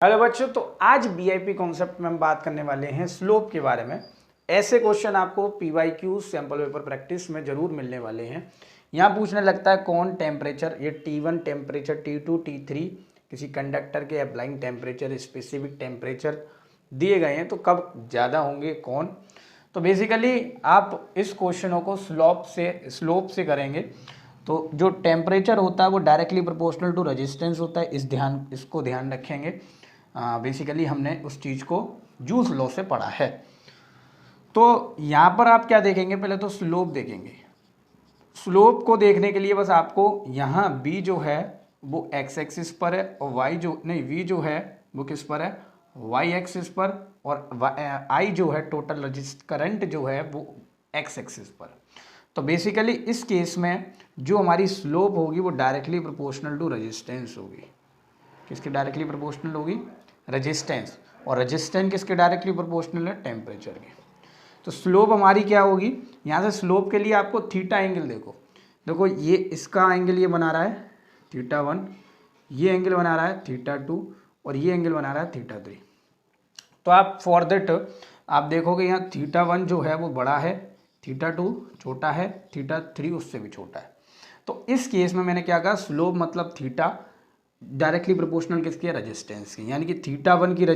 Hello बच्चों, तो आज बीआईपी कॉन्सेप्ट में हम बात करने वाले हैं स्लोप के बारे में। ऐसे क्वेश्चन आपको पीवाईक्यू सैंपल पेपर प्रैक्टिस में जरूर मिलने वाले हैं। यहाँ पूछने लगता है कौन टेम्परेचर, ये T1 टेम्परेचर, T2 T3 किसी कंडक्टर के अप्लाइंग टेम्परेचर, स्पेसिफिक टेम्परेचर दिए गए हैं तो कब ज़्यादा होंगे कौन। तो बेसिकली आप इस क्वेश्चनों को स्लोप से करेंगे। तो जो टेम्परेचर होता है वो डायरेक्टली प्रोपोर्शनल टू रेजिस्टेंस होता है, इसको ध्यान रखेंगे। बेसिकली हमने उस चीज़ को जूस लॉ से पढ़ा है। तो यहाँ पर आप क्या देखेंगे, पहले तो स्लोप देखेंगे। स्लोप को देखने के लिए बस आपको यहाँ b जो है वो x एक्सिस पर है और v जो है वो किस पर है, y एक्सिस पर, और I जो है टोटल रजिस्टर करंट जो है वो x एक्सिस पर। तो बेसिकली इस केस में जो हमारी स्लोप होगी वो डायरेक्टली प्रोपोर्शनल टू रेजिस्टेंस होगी। किसके डायरेक्टली प्रोपोर्शनल होगी? रेजिस्टेंस। और रेजिस्टेंस किसके डायरेक्टली प्रोपोर्शनल है? टेम्परेचर के। तो स्लोप हमारी क्या होगी, यहाँ से स्लोप के लिए आपको थीटा एंगल देखो ये इसका एंगल ये बना रहा है θ1, ये एंगल बना रहा है θ2 और ये एंगल बना रहा है θ3। तो आप फॉर दैट आप देखोगे यहाँ θ1 जो है वो बड़ा है, θ2 छोटा है, θ3 उससे भी छोटा है। तो इस केस में मैंने क्या कहा, स्लोप मतलब थीटा डायरेक्टली प्रोपोर्शनल किसकी है? रेजिस्टेंस की। यानी कि θ1 की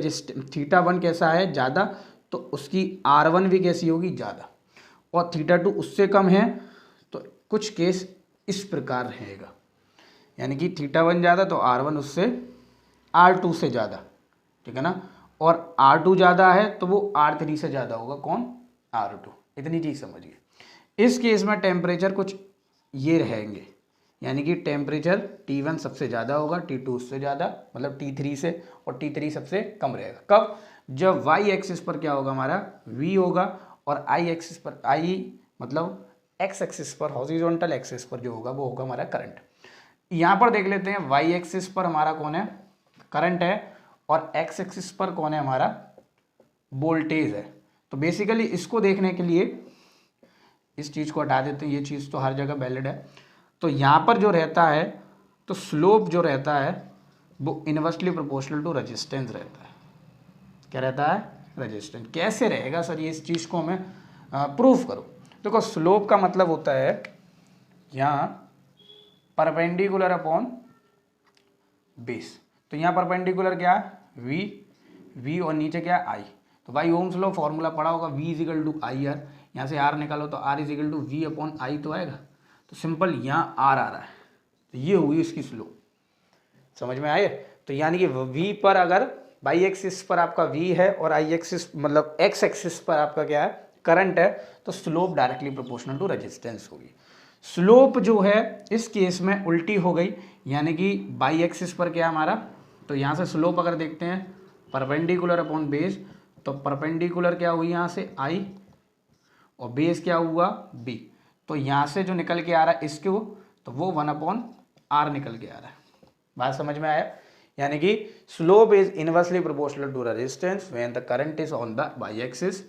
θ1 कैसा है? ज़्यादा, तो उसकी R1 भी कैसी होगी? ज़्यादा। और θ2 उससे कम है तो कुछ केस इस प्रकार रहेगा, यानी कि θ1 ज़्यादा तो R1 उससे R2 से ज़्यादा, ठीक है ना। और R2 ज़्यादा है तो वो R3 से ज़्यादा होगा। कौन? R2। इतनी चीज़ समझिए। इस केस में टेम्परेचर कुछ ये रहेंगे, यानी कि टेम्परेचर T1 सबसे ज़्यादा होगा, T2 उससे ज़्यादा, मतलब T3 से, और T3 सबसे कम रहेगा। कब? जब y एक्सिस पर क्या होगा हमारा? v होगा, और I एक्सिस पर मतलब x एक्सिस पर, हॉरिजॉन्टल एक्सिस पर जो होगा वो होगा हमारा करंट। यहाँ पर देख लेते हैं y एक्सिस पर हमारा कौन है? करंट है, और x एक्सिस पर कौन है हमारा? वोल्टेज है। तो बेसिकली इसको देखने के लिए इस चीज़ को हटा देते हैं, ये चीज़ तो हर जगह वैलिड है। तो यहाँ पर जो रहता है, तो स्लोप जो रहता है वो इनवर्सली प्रोपोर्शनल टू रेजिस्टेंस रहता है। क्या रहता है? रेजिस्टेंस। कैसे रहेगा सर ये, इस चीज़ को हमें प्रूफ करो। देखो स्लोप का मतलब होता है यहाँ परपेंडिकुलर अपॉन बेस। तो यहाँ परपेंडिकुलर क्या है? v और नीचे क्या है? I। तो भाई ओम्स लॉ फॉर्मूला पढ़ा होगा, v is equal to I R. यहाँ से r निकालो तो r is equal to v upon I तो आएगा। तो सिंपल यहाँ r आ रहा है, तो ये हुई इसकी स्लोप। समझ में आए? तो यानी कि v पर अगर y एक्सिस पर आपका v है और I एक्सिस मतलब x एक्सिस पर आपका क्या है? करंट है, तो slope directly proportional to resistance होगी। स्लोप जो है इस केस में उल्टी हो गई, यानी कि y एक्सिस पर क्या हमारा, तो यहाँ से स्लोप अगर देखते हैं परपेंडिकुलर अपॉन बेस, तो परपेंडिकुलर क्या हुई यहाँ से I, और बेस क्या हुआ? b। तो यहाँ से जो निकल के आ रहा है इसको, तो वो 1/r निकल के आ रहा है। बात समझ में आया? यानी कि slope is inversely proportional to resistance when the current is on the y axis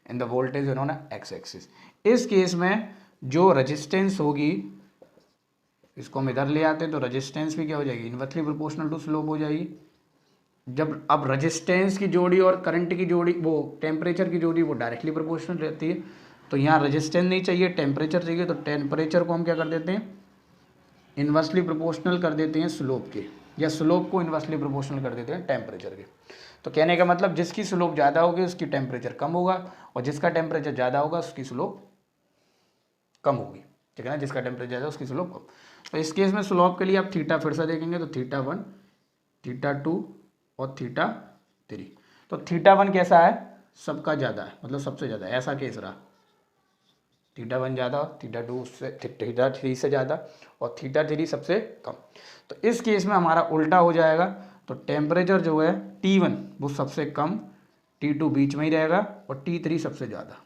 and the voltage is on x axis. इस केस में जो रेजिस्टेंस होगी, इसको हम इधर ले आते हैं, तो रेजिस्टेंस भी क्या हो जाएगी? इनवर्सली प्रोपोर्शनल टू स्लोप हो जाएगी। जब अब रेजिस्टेंस की जोड़ी और करंट की जोड़ी, वो टेम्परेचर की जोड़ी, वो डायरेक्टली प्रोपोर्शनल रहती है। तो यहाँ रेजिस्टेंस नहीं चाहिए, टेम्परेचर चाहिए, तो टेम्परेचर को हम क्या कर देते हैं? इन्वर्सली प्रोपोर्शनल कर देते हैं स्लोप के, या स्लोप को इन्वर्सली प्रोपोर्शनल कर देते हैं टेम्परेचर के। तो कहने का मतलब जिसकी स्लोप ज़्यादा होगी उसकी टेम्परेचर कम होगा, और जिसका टेम्परेचर ज़्यादा होगा उसकी स्लोप कम होगी, ठीक है ना। जिसका टेम्परेचर ज़्यादा उसकी स्लोप कम। तो इस केस में स्लोप के लिए आप थीटा फिर से देखेंगे, तो θ1, θ2 और θ3। तो θ1 कैसा है? सबका ज़्यादा है, मतलब सबसे ज़्यादा, ऐसा केस रहा। θ1 ज़्यादा, θ2 उससे, θ3 से ज़्यादा, और θ3 सबसे कम। तो इस केस में हमारा उल्टा हो जाएगा। तो टेम्परेचर जो है T1 वो सबसे कम, T2 बीच में ही रहेगा, और T3 सबसे ज़्यादा।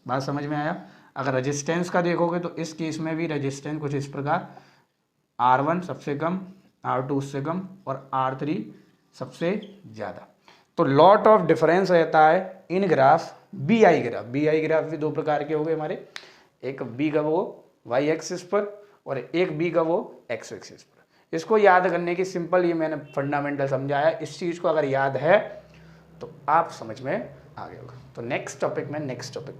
बात समझ में आया? अगर रेजिस्टेंस का देखोगे तो इस केस में भी रेजिस्टेंस कुछ इस प्रकार, R1 सबसे कम, R2 उससे कम, और R3 सबसे ज़्यादा। तो लॉट ऑफ डिफरेंस रहता है इन graph, BI graph. BI graph भी दो प्रकार के हो गए हमारे, एक B का वो y एक्सिस पर, और एक B का वो x एक्सिस पर। इसको याद करने की सिंपल ये मैंने फंडामेंटल समझाया, इस चीज़ को अगर याद है तो आप समझ में आ गया होगा। तो नेक्स्ट टॉपिक में नेक्स्ट टॉपिक